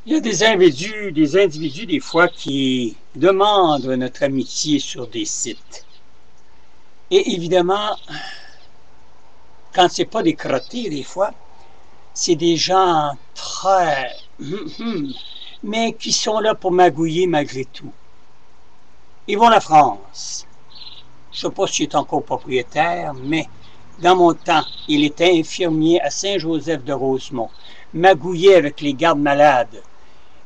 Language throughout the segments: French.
Il y a des individus des fois qui demandent notre amitié sur des sites. Et évidemment, quand c'est pas des crottés des fois, c'est des gens très... mais qui sont là pour magouiller malgré tout. Ils vont à la France. Je ne sais pas s'il est encore propriétaire, mais dans mon temps, il était infirmier à Saint-Joseph-de-Rosemont, magouillait avec les gardes malades,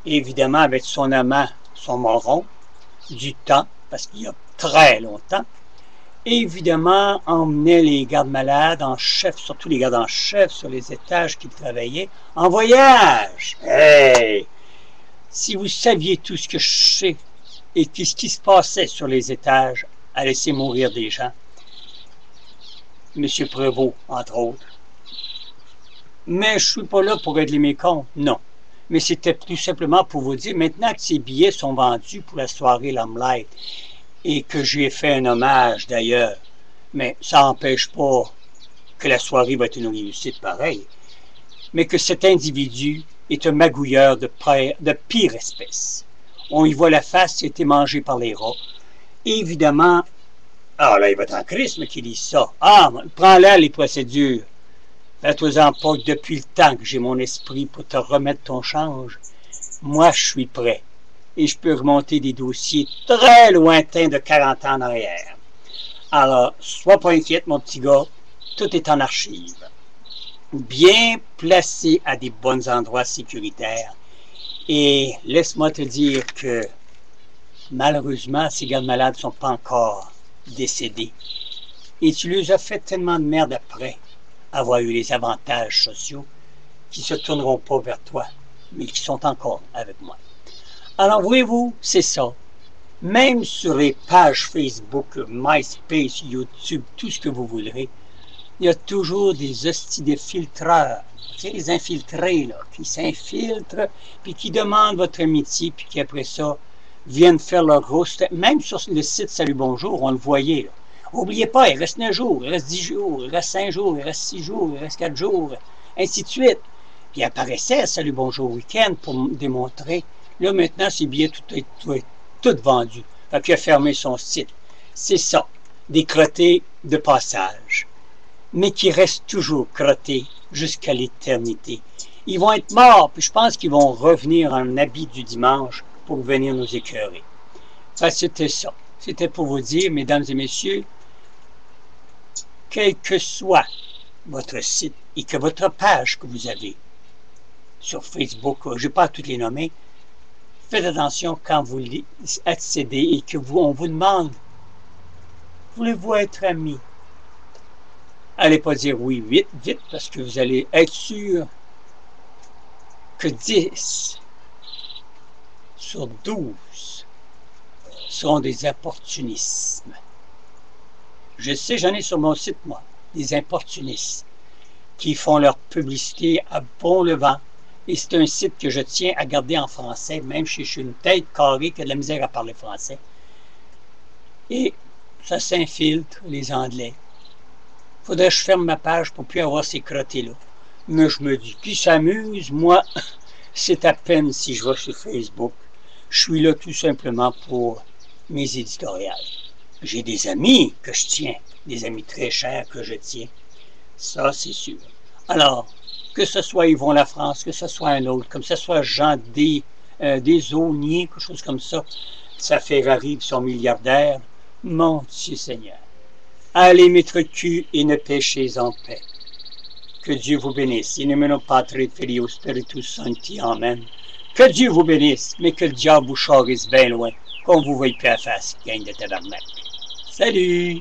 et évidemment avec son amant, son moron, du temps, parce qu'il y a très longtemps, et évidemment emmenait les gardes malades en chef, surtout les gardes en chef sur les étages qui travaillaient, en voyage. Hey! Si vous saviez tout ce que je sais et ce qui se passait sur les étages à laisser mourir des gens, M. Prévost, entre autres. Mais je ne suis pas là pour régler mes comptes, non. Mais c'était tout simplement pour vous dire, maintenant que ces billets sont vendus pour la soirée Lamelight, et que j'ai fait un hommage d'ailleurs, mais ça n'empêche pas que la soirée va être une réussite pareille, mais que cet individu est un magouilleur de pire espèce. On y voit la face, il a été mangé par les rats. Et évidemment, ah là, il va être en chrisme qui dit ça. Ah, prends-là les procédures. Fais-toi-en pas que depuis le temps que j'ai mon esprit pour te remettre ton change, moi je suis prêt. Et je peux remonter des dossiers très lointains de 40 ans en arrière. Alors, sois pas inquiète, mon petit gars, tout est en archive. Bien placé à des bons endroits sécuritaires. Et laisse-moi te dire que, malheureusement, ces gardes malades ne sont pas encore décédés. Et tu leur as fait tellement de merde après avoir eu les avantages sociaux qui ne se tourneront pas vers toi, mais qui sont encore avec moi. Alors, voyez-vous, c'est ça. Même sur les pages Facebook, MySpace, YouTube, tout ce que vous voudrez, il y a toujours des hosties de filtreurs, les infiltrés, là, qui s'infiltrent, puis qui demandent votre amitié, puis qui, après ça, viennent faire leur gros... Même sur le site Salut Bonjour, on le voyait, là. N'oubliez pas, il reste 9 jours, il reste 10 jours, il reste 5 jours, il reste 6 jours, il reste 4 jours, ainsi de suite. Puis il apparaissait Salut Bonjour Week-end pour démontrer. Là, maintenant, ces billets, tout vendu. Fait qu'il a fermé son site. C'est ça, des crottés de passage, mais qui restent toujours crottés jusqu'à l'éternité. Ils vont être morts, puis je pense qu'ils vont revenir en habit du dimanche pour venir nous écœurer. Ça, c'était ça. C'était pour vous dire, mesdames et messieurs, quel que soit votre site et que votre page que vous avez sur Facebook, je ne vais pas toutes les nommer, faites attention quand vous accédez et que on vous demande, voulez-vous être amis? Allez pas dire oui vite, vite, parce que vous allez être sûr que 10 sur 12 seront des opportunismes. Je sais, j'en ai sur mon site, moi, des opportunistes qui font leur publicité à bon levant. Et c'est un site que je tiens à garder en français, même si je suis une tête carrée qui a de la misère à parler français. Et ça s'infiltre, les Anglais. Faudrait que je ferme ma page pour plus avoir ces crottés-là. Mais je me dis, qui s'amuse, moi, c'est à peine si je vais sur Facebook. Je suis là tout simplement pour mes éditoriales. J'ai des amis que je tiens, des amis très chers que je tiens. Ça, c'est sûr. Alors, que ce soit Yvon Lafrance, que ce soit un autre, comme ce soit Jean Desaulniers, quelque chose comme ça Ferrari, qui sont milliardaires, mon Dieu Seigneur. Allez mettre cul et ne péchez en paix. Que Dieu vous bénisse. In nomine Patri, Filio, Spiritus Sancti. Amen. Que Dieu vous bénisse, mais que le diable vous charisse bien loin, qu'on vous voie plus à face, gang de tabarnak. Salut!